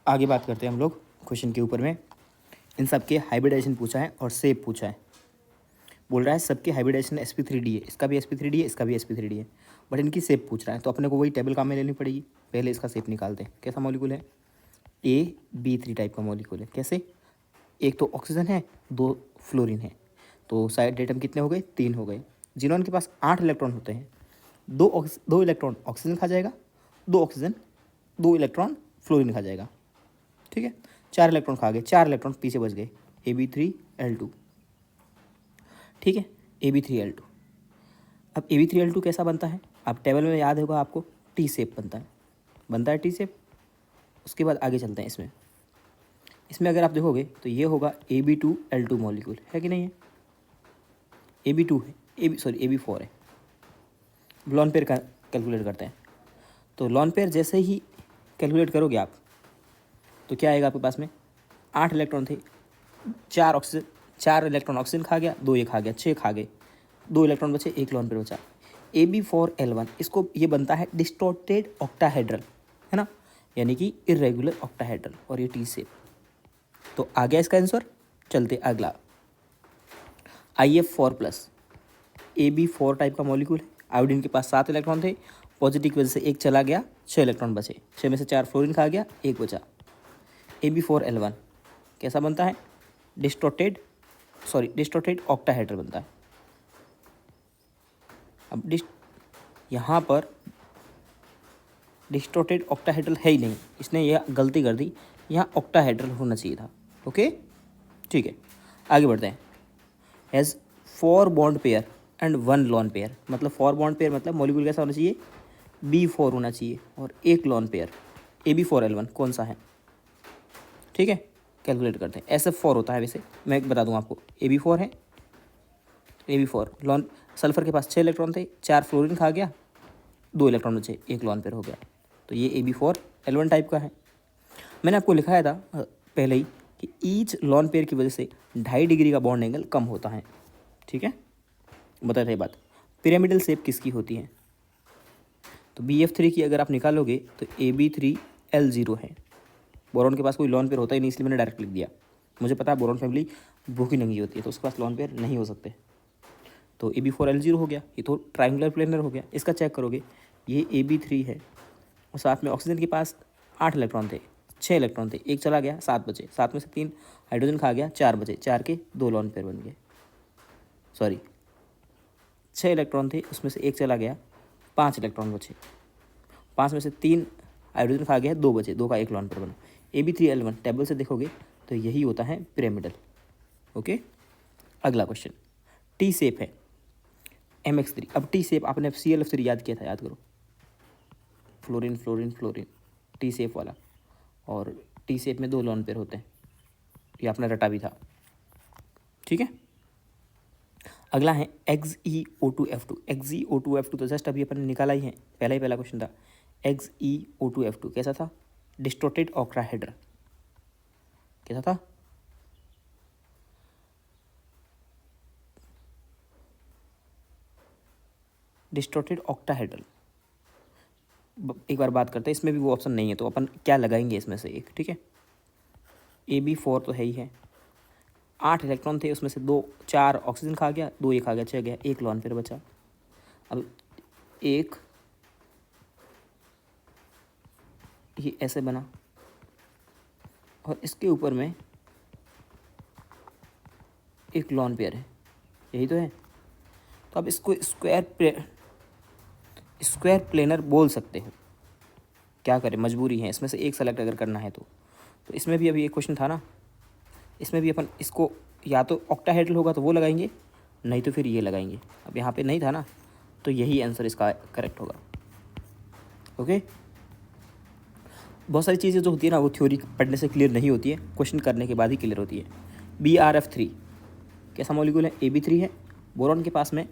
आगे बात करते हैं हम लोग क्वेश्चन के ऊपर में। इन सब के हाइब्रिडाइजेशन पूछा है और शेप पूछा है। बोल रहा है सबके हाइब्रिडाइजेशन sp3d है, इसका भी sp3d है, इसका भी sp3d है, बट इनकी शेप पूछ रहा है। तो अपने को वही टेबल काम में लेनी पड़ेगी। पहले इसका शेप निकालते हैं। कैसा मॉलिक्यूल है? AB3 टाइप का मॉलिक्यूल है। कैसे? एक तो ऑक्सीजन है, 2 फ्लोरीन है, तो साइड एटम कितने हो गए? 3 हो गए। जिन्होंने के पास 8 इलेक्ट्रॉन होते हैं, दो इलेक्ट्रॉन ऑक्सीजन खा जाएगा, 2 ऑक्सीजन, 2 इलेक्ट्रॉन फ्लोरीन खा जाएगा। ठीक है, 4 इलेक्ट्रॉन खा गए, 4 इलेक्ट्रॉन पीछे बच गए, AB3L2। ठीक है, AB3L2। अब AB3L2 कैसा बनता है? आप टेबल में याद होगा आपको, टी शेप बनता है टी शेप। उसके बाद आगे चलते हैं। इसमें अगर आप देखोगे तो ये होगा AB2L2 मॉलिक्यूल, है कि नहीं है? AB2 है, AB4 है। लॉन पेयर का कैलकुलेट करते हैं। तो लॉन पेयर जैसे ही कैलकुलेट करोगे आप, तो क्या आएगा आपके पास में? 8 इलेक्ट्रॉन थे, 4 इलेक्ट्रॉन ऑक्सीजन खा गया, 2 ये खा गया, 6 खा गए, 2 इलेक्ट्रॉन बचे, 1 लॉन पेयर बचा। AB4L1, इसको ये बनता है डिस्टॉर्टेड ऑक्टाहेड्रल, है ना, यानी कि इरेगुलर ऑक्टाहेड्रल, और ये टी शेप। तो आ गया इसका आंसर। चलते अगला, IF4+, AB4 टाइप का मॉलिक्यूल है। आयोडीन के पास 7 इलेक्ट्रॉन थे, पॉजिटिव की वजह से 1 चला गया, 6 इलेक्ट्रॉन बचे, 6 में से 4 फ्लोरीन खा गया, 1 बचा। AB4L1 कैसा बनता है? डिस्टॉर्टेड ऑक्टाहेड्रल बनता है। अब यहाँ पर डिस्टॉर्टेड ऑक्टाहेड्रल है ही नहीं, इसने यह गलती कर दी, यहाँ ऑक्टाहेड्रल होना चाहिए था। ओके, ठीक है, आगे बढ़ते हैं। Has 4 bond pair and 1 lone pair, मतलब 4 बॉन्ड पेयर मतलब मॉलिक्यूल कैसा होना चाहिए? B4 होना चाहिए, और 1 लॉन पेयर। AB4L1 कौन सा है? ठीक है, कैलकुलेट करते हैं। SF4 होता है वैसे, मैं बता दूँ आपको। AB4 है, AB4 लॉन, सल्फर के पास 6 इलेक्ट्रॉन थे, 4 फ्लोरीन खा गया, 2 इलेक्ट्रॉन बचे, 1 लॉन पेयर हो गया। तो ये AB4L1 टाइप का है। मैंने आपको लिखाया था पहले ही कि ईच लॉन पेयर की वजह से 2.5 डिग्री का बॉन्ड एंगल कम होता है। ठीक है, बता रहे बात। पिरामिडल शेप किसकी होती है? तो BF3 की अगर आप निकालोगे तो AB3L0 है। बोरॉन के पास कोई लॉन पेयर होता ही नहीं, इसलिए मैंने डायरेक्ट लिख दिया। मुझे पता है बोरॉन फैमिली भूखी नंगी होती है, तो उसके पास लॉन पेयर नहीं हो सकते। तो AB4L0 हो गया, ये तो ट्राइंगुलर प्लेनर हो गया। इसका चेक करोगे, ये AB3 है, और साथ में ऑक्सीजन के पास 8 इलेक्ट्रॉन थे, 6 इलेक्ट्रॉन थे, 1 चला गया, 7 बचे, 7 में से 3 हाइड्रोजन खा गया, 4 बचे, 4 के 2 लॉन पेयर बन गए। 6 इलेक्ट्रॉन थे, उसमें से 1 चला गया, 5 इलेक्ट्रॉन बचे, 5 में से 3 हाइड्रोजन खा गया, 2 बचे, 2 का 1 लॉन पेयर बना। AB3L1 टेबल से देखोगे तो यही होता है पिरामिडल। ओके, अगला क्वेश्चन, टी शेप है MX3। अब टी शेप आपने ClF3 याद किया था, याद करो, fluorine fluorine fluorine, T shape वाला, और टी शेप में 2 लॉन पेयर होते हैं, ये आपने रटा भी था। ठीक है, अगला है XeO2F2। XeO2F2 तो जस्ट अभी अपन ने निकाला ही है, पहला क्वेश्चन था। XeO2F2 कैसा था? Distorted octahedral. कैसा था? Distorted octahedral. एक बार बात करते हैं, इसमें भी वो ऑप्शन नहीं है, तो अपन क्या लगाएंगे इसमें से एक। ठीक है, AB4 तो है ही है, 8 इलेक्ट्रॉन थे, उसमें से 4 ऑक्सीजन खा गया, 2 ये खा गया, 6 गया, 1 लॉन पेयर बचा। अब एक ये ऐसे बना, और इसके ऊपर में एक लॉन पेयर है, यही तो है। तो अब इसको स्क्वायर प्लेनर बोल सकते हो। क्या करें, मजबूरी है, इसमें से एक सेलेक्ट अगर करना है तो इसमें भी अभी एक क्वेश्चन था ना, इसमें भी अपन इसको या तो ऑक्टाहेड्रल होगा तो वो लगाएंगे, नहीं तो फिर ये लगाएंगे। अब यहाँ पे नहीं था ना, तो यही आंसर इसका करेक्ट होगा। ओके, बहुत सारी चीज़ें जो होती है ना, वो थ्योरी पढ़ने से क्लियर नहीं होती है, क्वेश्चन करने के बाद ही क्लियर होती है। BrF3 कैसा मॉलिक्यूल है? AB3 है। बोरॉन के पास में,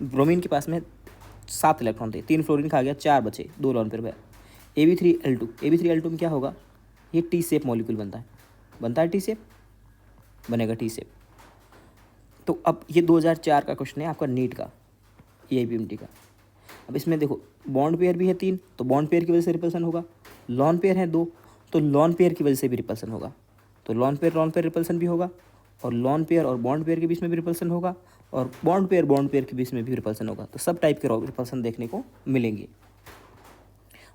ब्रोमीन के पास में 7 इलेक्ट्रॉन थे, 3 फ्लोरीन खा गया, 4 बचे, 2 लॉन पेयर। AB3L2 में क्या होगा? ये टी शेप मॉलिक्यूल बनता है टी शेप, बनेगा टी शेप। तो अब ये 2004 का क्वेश्चन है आपका नीट का, AIPMT का। अब इसमें देखो, बॉन्ड पेयर भी है 3, तो बॉन्ड पेयर की वजह से रिपल्सन होगा, लॉन पेयर है 2, तो लॉन पेयर की वजह से भी रिपल्सन होगा। तो लॉन पेयर रिपल्सन भी होगा, और लॉन पेयर और बॉन्ड पेयर के बीच में भी रिपल्सन होगा, और बॉन्ड पेयर के बीच में भी रिपल्सन होगा। तो सब टाइप के रिपल्सन देखने को मिलेंगे।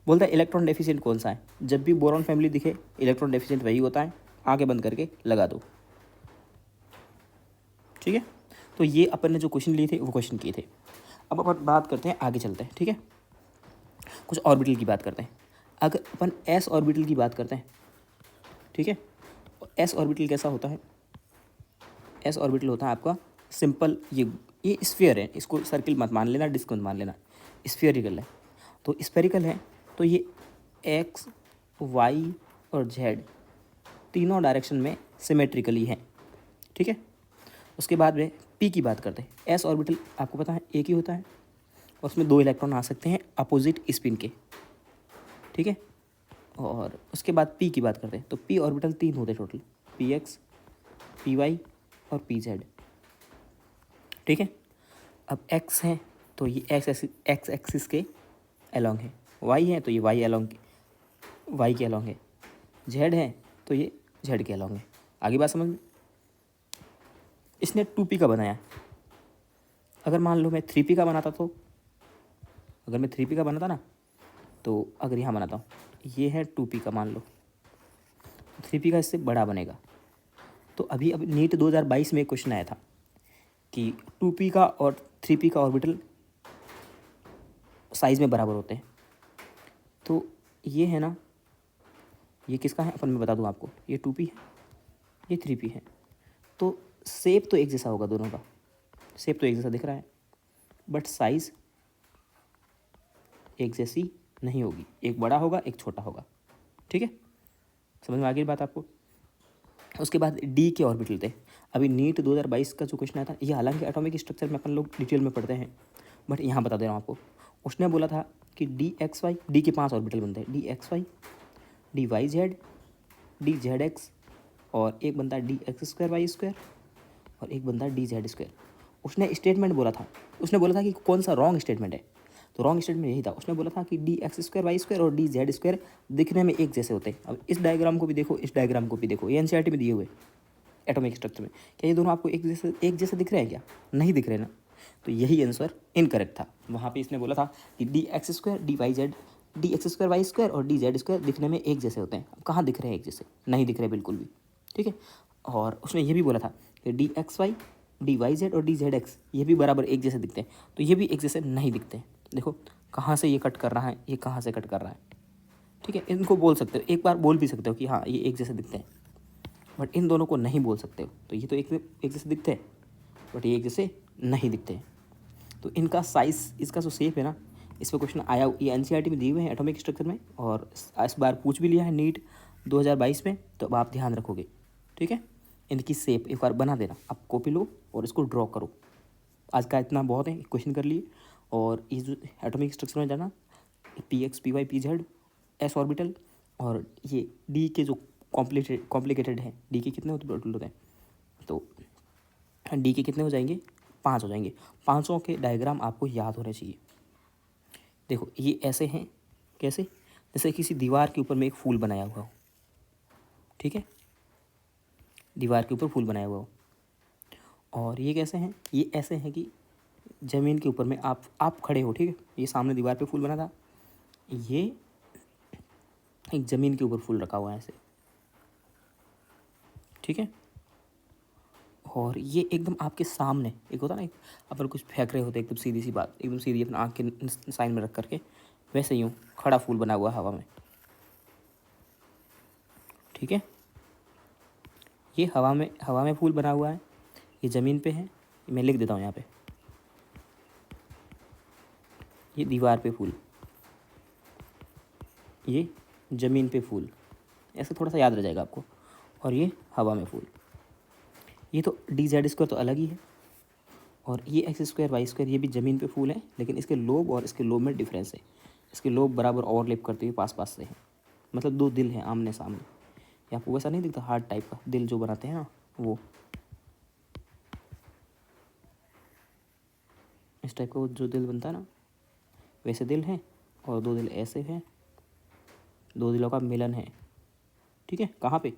बोलता है इलेक्ट्रॉन डेफिशिएंट कौन सा है? जब भी बोरॉन फैमिली दिखे इलेक्ट्रॉन डेफिशिएंट वही होता है। आंखें बंद करके लगा दो, ठीक है। तो ये अपन ने जो क्वेश्चन लिए थे वो क्वेश्चन किए थे। अब अपन बात करते हैं, आगे चलते हैं, ठीक है। कुछ ऑर्बिटल की बात करते हैं। अगर अपन एस ऑर्बिटल की बात करते हैं, ठीक है। एस ऑर्बिटल कैसा होता है? एस ऑर्बिटल होता है आपका सिंपल, ये स्फीयर है, इसको सर्किल मत मान लेना, डिस्क मत मान लेना, स्फीयरिकल है। तो स्फेरिकल है तो ये एक्स, वाई और जेड तीनों डायरेक्शन में सिमेट्रिकली है, ठीक है। उसके बाद में पी की बात करते हैं। एस ऑर्बिटल आपको पता है एक ही होता है, और उसमें 2 इलेक्ट्रॉन आ सकते हैं अपोजिट स्पिन के, ठीक है। और उसके बाद पी की बात करते हैं, तो पी ऑर्बिटल 3 होते हैं total, P X, P Y और पी जेड, ठीक है। अब एक्स है तो ये एक्स एक्सिस के अलोंग है, वाई है तो ये वाई के अलोंग है, जेड है तो ये जेड के अलोंग है। आगे बात समझ में। इसने 2p का बनाया। अगर मान लो मैं 3p का बनाता, तो अगर मैं 3p का बनाता ना, तो अगर यहाँ बनाता हूँ, ये है 2p का, मान लो 3p का इससे बड़ा बनेगा। तो अभी नीट 2022 में एक क्वेश्चन आया था कि 2p का और 3p का ऑर्बिटल साइज़ में बराबर होते हैं। तो ये है ना, ये किसका है अपन मैं बता दूँ आपको, ये 2p है, ये 3p है। तो शेप तो एक जैसा होगा दोनों का, शेप तो एक जैसा दिख रहा है, बट साइज़ एक जैसी नहीं होगी, एक बड़ा होगा एक छोटा होगा, ठीक है। समझ में आ गई बात आपको। उसके बाद डी के ऑर्बिटल थे। अभी नीट 2022 का जो क्वेश्चन आया था, ये हालांकि एटॉमिक स्ट्रक्चर में अपन लोग डिटेल में पढ़ते हैं, बट यहाँ बता दे रहा हूँ आपको। उसने बोला था कि डी एक्स वाई, डी के 5 ऑर्बिटल बनते हैं, D X Y, D Y Z, D Z X, और एक बनता है D X square Y square, और एक बनता है डी जेड स्क्वायर। उसने स्टेटमेंट बोला था, उसने बोला था कि कौन सा रॉन्ग स्टेटमेंट है, तो रॉन्ग स्टेटमेंट यही था। उसने बोला था कि D X square Y square और डी जेड स्क्वायर दिखने में एक जैसे होते हैं। अब इस डायग्राम को भी देखो, इस डायग्राम को भी देखो, ये एनसीईआरटी में दिए हुए एटॉमिक स्ट्रक्चर में, क्या ये दोनों आपको एक जैसे दिख रहे हैं क्या? नहीं दिख रहे ना। तो यही आंसर इनकरेक्ट था। वहाँ पे इसने बोला था कि D X square D Y Z, D X square Y square और डी जेड स्क्वायर दिखने में एक जैसे होते हैं। अब कहाँ दिख रहे हैं एक जैसे? नहीं दिख रहे बिल्कुल भी, ठीक है। और उसने ये भी बोला था कि D X Y, D Y Z और डी जेड एक्स ये भी बराबर एक जैसे दिखते हैं, तो ये भी एक जैसे नहीं दिखते हैं। देखो कहाँ से ये कट कर रहा है, ये कहाँ से कट कर रहा है, ठीक है। इनको बोल सकते हो, एक बार बोल भी सकते हो कि हाँ ये एक जैसे दिखते हैं, बट इन दोनों को नहीं बोल सकते हो। तो ये तो एक जैसे दिखते हैं, बट ये एक जैसे नहीं दिखते हैं। तो इनका साइज़, इसका जो शेप है ना, इस पर क्वेश्चन आया, ये एनसीईआरटी में दिए हुए हैं एटॉमिक स्ट्रक्चर में, और इस बार पूछ भी लिया है नीट 2022 में। तो अब आप ध्यान रखोगे, ठीक है। इनकी शेप एक बार बना देना, आप कॉपी लो और इसको ड्रॉ करो। आज का इतना बहुत है, क्वेश्चन कर लिए। और ये जो एटॉमिक स्ट्रक्चर में जाना, P X P Y P Z S orbital, और ये डी के जो कॉम्प्लिकेटेड है, डी के कितने होते हैं, तो डी के कितने हो जाएंगे? 5 हो जाएंगे। 5 के डायग्राम आपको याद होने चाहिए। देखो ये ऐसे हैं, कैसे? जैसे किसी दीवार के ऊपर में एक फूल बनाया हुआ हो, ठीक है, दीवार के ऊपर फूल बनाया हुआ हो। और ये कैसे हैं? ये ऐसे हैं कि ज़मीन के ऊपर में आप खड़े हो, ठीक है, ये सामने दीवार पे फूल बना था, ये एक ज़मीन के ऊपर फूल रखा हुआ है ऐसे, ठीक है। और ये एकदम आपके सामने, एक होता ना, अपन कुछ फेंक रहे होते एकदम सीधी सी बात, एकदम सीधी अपना आँख के साइन में रख करके, वैसे यूँ खड़ा फूल बना हुआ हवा में, ठीक है। ये हवा में फूल बना हुआ है, ये ज़मीन पे है, मैं लिख देता हूँ यहाँ पे, ये दीवार पे फूल, ये ज़मीन पे फूल, ऐसे थोड़ा सा याद रह जाएगा आपको। और ये हवा में फूल। ये तो डी जेड स्क्वायर तो अलग ही है, और ये एक्स स्क्वायर वाई स्क्वायर ये भी ज़मीन पे फूल है, लेकिन इसके लोब और इसके लोब में डिफरेंस है। इसके लोब बराबर ओवरलैप करते हुए पास पास से हैं, मतलब 2 दिल हैं आमने सामने। ये आपको वैसा नहीं दिखता हार्ट टाइप का दिल जो बनाते हैं ना, वो इस टाइप का वो जो दिल बनता है ना, वैसे दिल हैं। और 2 दिल ऐसे हैं, 2 दिलों का मिलन है, ठीक है, कहाँ पे,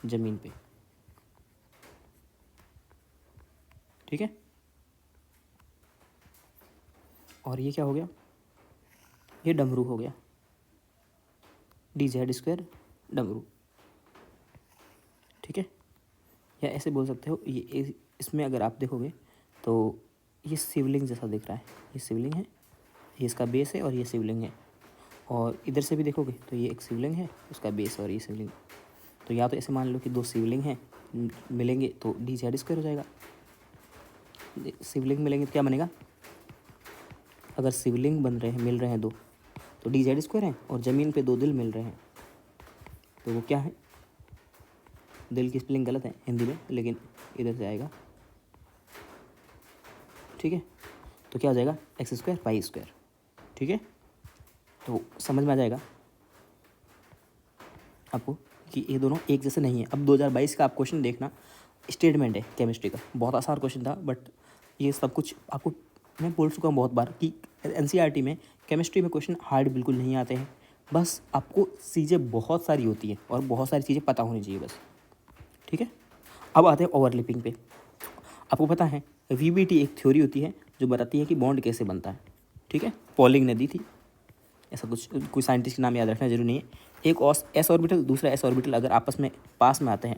ज़मीन पे, ठीक है। और ये क्या हो गया, ये डमरू हो गया, dz² डमरू, ठीक है। या ऐसे बोल सकते हो, ये इसमें अगर आप देखोगे तो ये शिवलिंग जैसा दिख रहा है, ये शिवलिंग है, ये इसका बेस है और ये शिवलिंग है। और इधर से भी देखोगे तो ये एक शिवलिंग है, उसका बेस और ये शिवलिंग। तो या तो ऐसे मान लो कि दो शिवलिंग हैं मिलेंगे तो dz² हो जाएगा। शिवलिंग मिलेंगे तो क्या बनेगा, अगर शिवलिंग बन रहे हैं, मिल रहे हैं दो, तो dz² है, और ज़मीन पे दो दिल मिल रहे हैं तो वो क्या है, दिल की स्पेलिंग गलत है हिंदी में, लेकिन इधर से आएगा, ठीक है। तो क्या हो जाएगा, x² y², ठीक है। तो समझ में आ जाएगा आपको कि ये दोनों एक जैसे नहीं है। अब 2022 का आप क्वेश्चन देखना, स्टेटमेंट है केमिस्ट्री का, बहुत आसान क्वेश्चन था, बट ये सब कुछ आपको मैं बोल चुका हूँ बहुत बार कि एनसीईआरटी में केमिस्ट्री में क्वेश्चन हार्ड बिल्कुल नहीं आते हैं। बस आपको चीज़ें बहुत सारी होती हैं और बहुत सारी चीज़ें पता होनी चाहिए बस, ठीक है। अब आते हैं ओवरलैपिंग पे। आपको पता है वीबीटी एक थ्योरी होती है जो बताती है कि बॉन्ड कैसे बनता है, ठीक है। पॉलिंग ने दी थी, ऐसा कुछ कोई साइंटिस्ट का नाम याद रखना जरूरी नहीं है। एक एस ऑर्बिटल दूसरा एस ऑर्बिटल अगर आपस में पास में आते हैं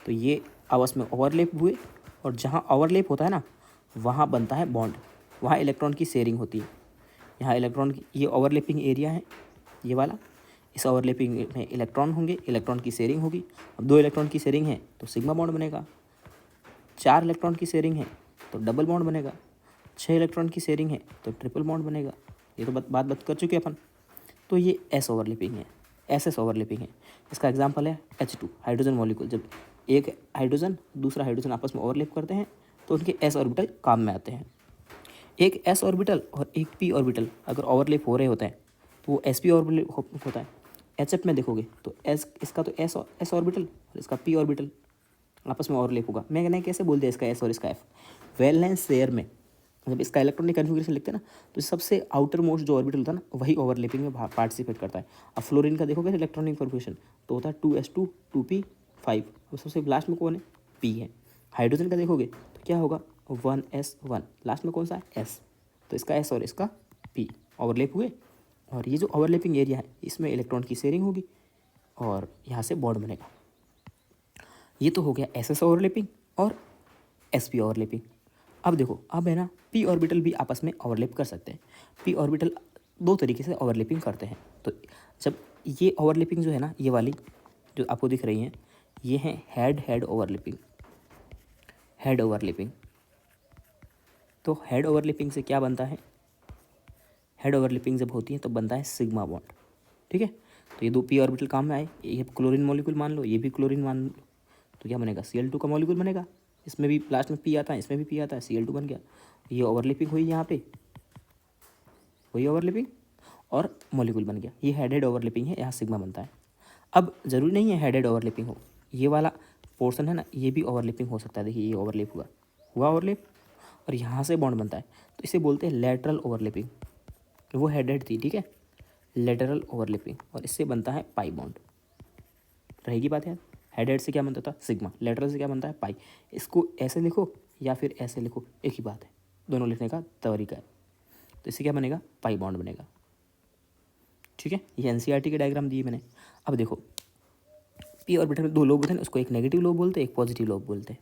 तो ये आपस में ओवरलैप हुए, और जहाँ ओवरलैप होता है ना वहाँ बनता है बॉन्ड, वहाँ इलेक्ट्रॉन की शेयरिंग होती है। यहाँ इलेक्ट्रॉन की ये ओवरलैपिंग एरिया है ये वाला, इस ओवरलैपिंग में इलेक्ट्रॉन होंगे, इलेक्ट्रॉन की शेयरिंग होगी। अब दो इलेक्ट्रॉन की शेयरिंग है तो सिग्मा बॉन्ड बनेगा, चार इलेक्ट्रॉन की शेयरिंग है तो डबल बॉन्ड बनेगा, छः इलेक्ट्रॉन की शेयरिंग है तो ट्रिपल बॉन्ड बनेगा। ये तो बात कर चुके अपन। तो ये एस ओवरलैपिंग है, एस ओवरलैपिंग है। इसका एग्जांपल है H2 हाइड्रोजन मॉलिक्यूल, जब एक हाइड्रोजन दूसरा हाइड्रोजन आपस में ओवरलैप करते हैं तो उनके एस ऑर्बिटल काम में आते हैं। एक एस ऑर्बिटल और एक पी ऑर्बिटल अगर ओवरलैप हो रहे होते हैं तो वो sp ऑर्बिटल होता है। HF में देखोगे तो एस इसका तो एस ऑर्बिटल और इसका पी ऑर्बिटल आपस में ओवरलैप होगा। मैंने कैसे बोल दिया इसका एस और इसका एफ, वैलेंस शेयर में जब इसका इलेक्ट्रॉनिक कन्फिग्रेशन लिखते हैं ना तो सबसे आउटर मोस्ट जो ऑर्बिटल होता है ना वही ओवरलैपिंग में पार्टिसिपेट करता है। अब फ्लोरीन का देखोगे इलेक्ट्रॉनिक कन्फिग्रेशन तो होता है 2s2 2p5, और सबसे लास्ट में कौन है, p है। हाइड्रोजन का देखोगे तो क्या होगा 1s1, लास्ट में कौन सा है s, तो इसका s और इसका p ओवरलैप हुए, और ये जो ओवरलैपिंग एरिया है इसमें इलेक्ट्रॉन की शेयरिंग होगी और यहाँ से बॉन्ड बनेगा। ये तो हो गया एस ओवरलैपिंग और sp ओवरलैपिंग। अब देखो, अब है ना पी ऑर्बिटल भी आपस में ओवरलैप कर सकते हैं। पी ऑर्बिटल दो तरीके से ओवरलैपिंग करते हैं। तो जब ये ओवरलैपिंग जो है ना, ये वाली जो आपको दिख रही है ये है हेड ओवरलैपिंग, हेड ओवरलैपिंग। तो हेड ओवरलैपिंग से क्या बनता है, हेड ओवरलैपिंग जब होती है तो बनता है सिग्मा बॉन्ड, ठीक है। तो ये दो पी ऑर्बिटल काम में आए, ये क्लोरीन मॉलिक्यूल मान लो, ये भी क्लोरीन मान लो, तो क्या बनेगा Cl2 का मॉलिक्यूल बनेगा। इसमें भी लास्ट में पी आता है, इसमें भी पी आता है, Cl2 बन गया। ये ओवरलैपिंग हुई यहाँ पे, वही ओवरलैपिंग और मॉलिक्यूल बन गया। ये हेडेड ओवरलैपिंग है, यहाँ सिग्मा बनता है। अब ज़रूरी नहीं है हेडेड ओवरलैपिंग हो, ये वाला पोर्शन है ना ये भी ओवरलैपिंग हो सकता है। देखिए ये ओवरलैप हुआ ओवरलैप, और यहाँ से बॉन्ड बनता है तो इसे बोलते हैं लेटरल ओवरलैपिंग। वो हेडेड थी, ठीक है, लेटरल ओवरलैपिंग, और इससे बनता है पाई बॉन्ड। रहेगी बात यार, हेडेड से क्या बनता था सिग्मा, लेटरल से क्या बनता है पाई। इसको ऐसे लिखो या फिर ऐसे लिखो, एक ही बात है, दोनों लिखने का तरीका है। तो इससे क्या बनेगा, पाई बॉन्ड बनेगा, ठीक है। ये एनसीईआरटी के डायग्राम दिए मैंने। अब देखो पी ऑर्बिटल में दो लोब होते हैं, उसको एक नेगेटिव लोब बोलते हैं, एक पॉजिटिव लोब बोलते हैं।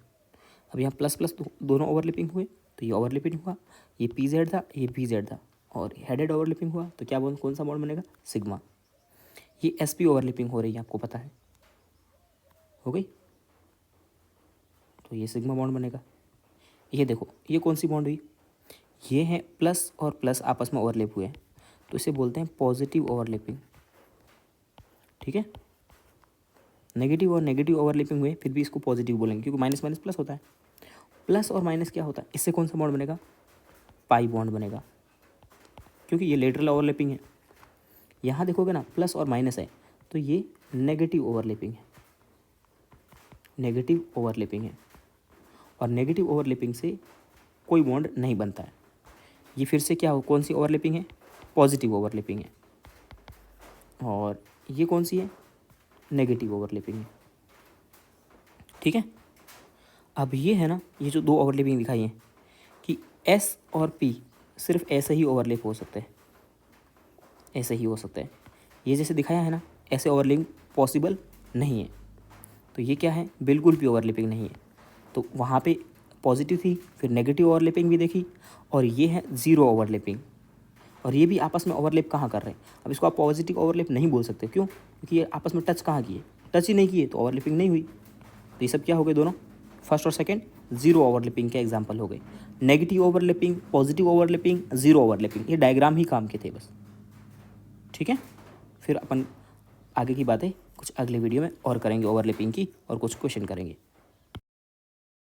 अब यहाँ प्लस प्लस दोनों ओवरलैपिंग हुए तो ये ओवरलैपिंग हुआ, ये पी जेड था ये पी जेड था, और हेडेड ओवरलैपिंग हुआ तो क्या कौन सा बॉन्ड बनेगा, सिग्मा। ये एस पी ओवरलैपिंग हो रही है, आपको पता है, हो गई, तो ये सिग्मा बॉन्ड बनेगा। ये देखो ये कौन सी बॉन्ड हुई, ये है प्लस और प्लस आपस में ओवरलैप हुए हैं तो इसे बोलते हैं पॉजिटिव ओवरलैपिंग, ठीक है। नेगेटिव और नेगेटिव ओवरलैपिंग हुए फिर भी इसको पॉजिटिव बोलेंगे क्योंकि माइनस माइनस प्लस होता है। प्लस और माइनस क्या होता है, इससे कौन सा बॉन्ड बनेगा, पाई बॉन्ड बनेगा, क्योंकि ये लेटरल ओवरलैपिंग है। यहाँ देखोगे ना प्लस और माइनस है तो ये नेगेटिव ओवरलैपिंग है, नेगेटिव ओवरलैपिंग है, और नेगेटिव ओवरलैपिंग से कोई बॉन्ड नहीं बनता है। ये फिर से क्या हो, कौन सी ओवरलैपिंग है, पॉजिटिव ओवरलैपिंग है। और ये कौन सी है, नेगेटिव ओवरलैपिंग है। ठीक है, अब ये है ना, ये जो दो ओवरलैपिंग दिखाई है कि एस और पी सिर्फ ऐसे ही ओवरलैप हो सकते हैं, ऐसे ही हो सकते हैं। ये जैसे दिखाया है ना, ऐसे ओवरलैपिंग पॉसिबल नहीं है। तो ये क्या है, बिल्कुल भी ओवरलैपिंग नहीं है। तो वहाँ पे पॉजिटिव थी, फिर नेगेटिव ओवरलैपिंग भी देखी, और ये है ज़ीरो ओवरलैपिंग। और ये भी आपस में ओवरलैप कहाँ कर रहे हैं। अब इसको आप पॉजिटिव ओवरलैप नहीं बोल सकते, क्यों? क्योंकि ये आपस में टच कहाँ किए, टच ही नहीं किए, तो ओवरलैपिंग नहीं हुई। तो ये सब क्या हो गए, दोनों फर्स्ट और सेकंड ज़ीरो ओवरलैपिंग के एग्जांपल हो गए। Negative overlapping, positive overlapping, zero overlapping, ये डायग्राम ही काम के थे बस। ठीक है, फिर अपन आगे की बातें कुछ अगले वीडियो में और करेंगे ओवरलैपिंग की, और कुछ क्वेश्चन करेंगे।